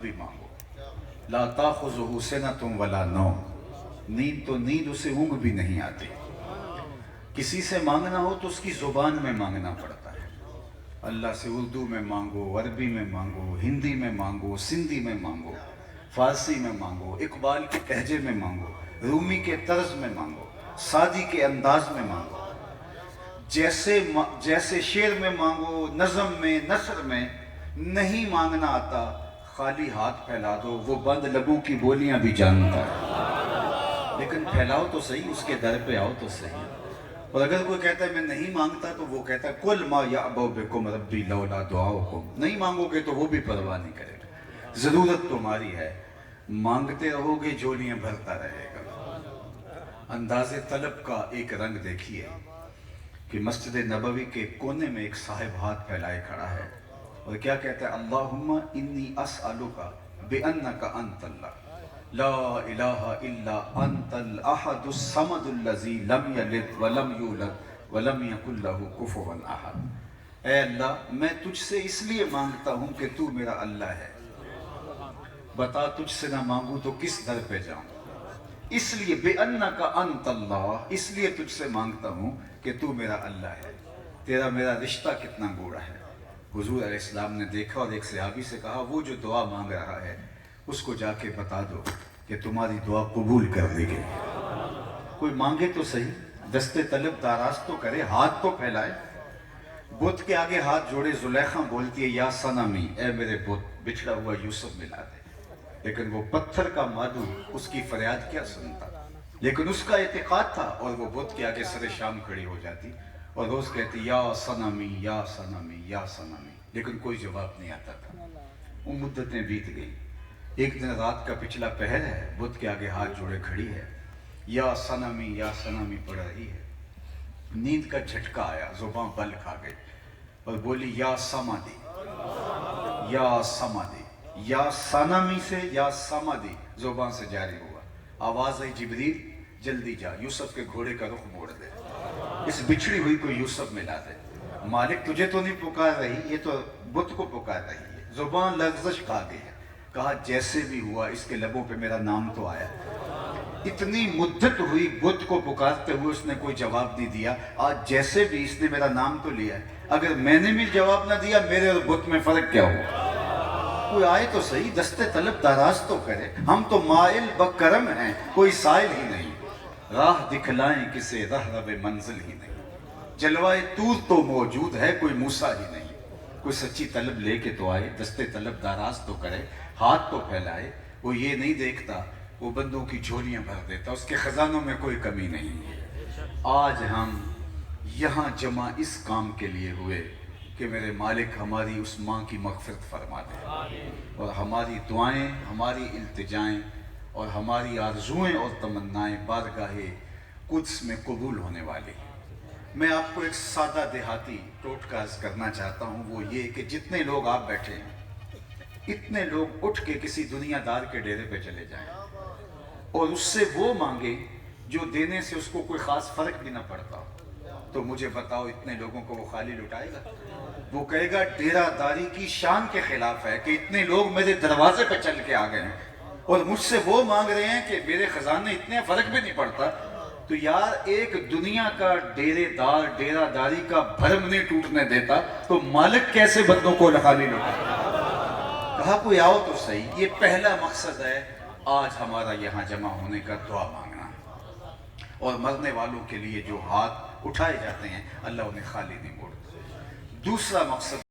بھی مانگو، لا تاخذہ سنۃ ولا نوم، نیند تو نیند اسے اونگ بھی نہیں آتی۔ کسی سے مانگنا ہو تو اس کی زبان میں مانگنا پڑتا ہے۔ اللہ سے اردو میں مانگو، عربی میں مانگو، ہندی میں مانگو، سندھی میں مانگو، فارسی میں مانگو، اقبال کے لہجے میں مانگو، رومی کے طرز میں مانگو، سعدی کے انداز میں مانگو، جیسے شعر میں مانگو، نظم میں، نثر میں۔ نہیں مانگنا آتا، خالی ہاتھ پھیلا دو، وہ بند لبوں کی بولیاں بھی جانتا ہے۔ لیکن پھیلاؤ تو صحیح، اس کے در پہ آؤ تو صحیح۔ اور اگر کوئی کہتا ہے میں نہیں مانگتا تو وہ کہتا ہے قل ما یعبأ بکم ربی لولا دعاؤکم، نہیں مانگو گے تو وہ بھی پرواہ نہیں کرے گا۔ ضرورت تمہاری ہے، مانگتے رہو گے جولیاں بھرتا رہے گا۔ انداز طلب کا ایک رنگ دیکھیے کہ مسجد نبوی کے کونے میں ایک صاحب ہاتھ پھیلائے کھڑا ہے اور کیا کہتا ہے؟ اللہم انی اسألک بأنک انت اللہ، لا الہ الا انت الاحد الصمد الذی لم یلد ولم یولد ولم یکن لہ کفوا احد۔ اے اللہ، میں تجھ سے اس لیے مانگتا ہوں کہ تو میرا اللہ ہے، بتا تجھ سے نہ مانگوں تو کس در پہ جاؤں؟ اس لیے بِأَنَّكَ أَنْتَ اللَّهِ، اس لیے تجھ سے مانگتا ہوں کہ تو میرا اللہ ہے۔ تیرا میرا رشتہ کتنا گوڑا ہے۔ حضور علیہ السلام نے دیکھا اور ایک صحابی سے کہا وہ جو دعا مانگ رہا ہے اس کو جا کے بتا دو کہ تمہاری دعا قبول کر دی گئی۔ کوئی مانگے تو صحیح، دست طلب دراز تو کرے، ہاتھ تو پھیلائے۔ بت کے آگے ہاتھ جوڑے زلیخا بولتی ہے یا صنمی، اے میرے بت، بچھڑا ہوا یوسف ملا دے۔ لیکن وہ پتھر کا مادو اس کی فریاد کیا سنتا، لیکن اس کا اعتقاد تھا اور وہ بت کے آگے سر شام کھڑی ہو جاتی اور روز کہتی یا صنمی یا صنمی یا صنمی، لیکن کوئی جواب نہیں آتا تھا۔ وہ مدتیں بیت گئی، ایک دن رات کا پچھلا پہر ہے، بت کے آگے ہاتھ جوڑے کھڑی ہے، یا صنمی پڑھ رہی ہے۔ نیند کا جھٹکا آیا، زباں بل کھا گئی اور بولی یا سمادی، یا سمادی، یا صنمی سے یا صمدی زبان سے جاری ہوا۔ آواز آئی جبریل جلدی جا، یوسف کے گھوڑے کا رخ موڑ دے، اس بچھڑی ہوئی کو یوسف ملا دے۔ مالک تجھے تو نہیں پکار رہی، یہ تو بت کو پکار رہی ہے۔ زبان لغزش کھا گئی ہے، کہا جیسے بھی ہوا اس کے لبوں پہ میرا نام تو آیا۔ اتنی مدت ہوئی بت کو پکارتے ہوئے، اس نے کوئی جواب نہیں دیا۔ آج جیسے بھی اس نے میرا نام تو لیا ہے، اگر میں نے بھی جواب نہ دیا میرے اور بت میں فرق کیا ہوا؟ کوئی آئے تو صحیح، دست طلب دراز تو کرے۔ ہم تو مائل بکرم ہیں، کوئی سائل ہی نہیں، راہ دکھلائیں کسے رہرو منزل ہی نہیں۔ جلوائے طور تو موجود ہے، کوئی موسیٰ ہی نہیں۔ کوئی سچی طلب لے کے تو آئے، دست طلب دراز تو کرے، ہاتھ تو پھیلائے۔ وہ یہ نہیں دیکھتا وہ بندوں کی جھولیاں بھر دیتا، اس کے خزانوں میں کوئی کمی نہیں ہے۔ آج ہم یہاں جمع اس کام کے لیے ہوئے کہ میرے مالک ہماری اس ماں کی مغفرت فرما دے اور ہماری دعائیں، ہماری التجائیں اور ہماری آرزوئیں اور تمنائیں بارگاہ قدس میں قبول ہونے والی ہیں۔ میں آپ کو ایک سادہ دیہاتی ٹوٹکہ عرض کرنا چاہتا ہوں، وہ یہ کہ جتنے لوگ آپ بیٹھے ہیں اتنے لوگ اٹھ کے کسی دنیا دار کے ڈیرے پہ چلے جائیں اور اس سے وہ مانگیں جو دینے سے اس کو کوئی خاص فرق بھی نہ پڑتا ہو، تو مجھے بتاؤ اتنے لوگوں کو وہ خالی لٹائے گا؟ وہ کہے گا ڈیرہ داری کی شان کے خلاف ہے کہ اتنے لوگ میرے دروازے پہ چل کے آ گئے ہیں اور مجھ سے وہ مانگ رہے ہیں کہ میرے خزانے اتنے فرق بھی نہیں پڑتا۔ تو یار ایک دنیا کا ڈیرہ داری کا بھرم نہیں ٹوٹنے دیتا تو مالک کیسے بندوں کو خالی لٹائے؟ کہا کوئی آؤ تو صحیح۔ یہ پہلا مقصد ہے آج ہمارا یہاں جمع ہونے کا، دعا مانگنا اور مرنے والوں کے لیے جو ہاتھ اٹھائے جاتے ہیں اللہ انہیں خالی نہیں موڑتا۔ دوسرا مقصد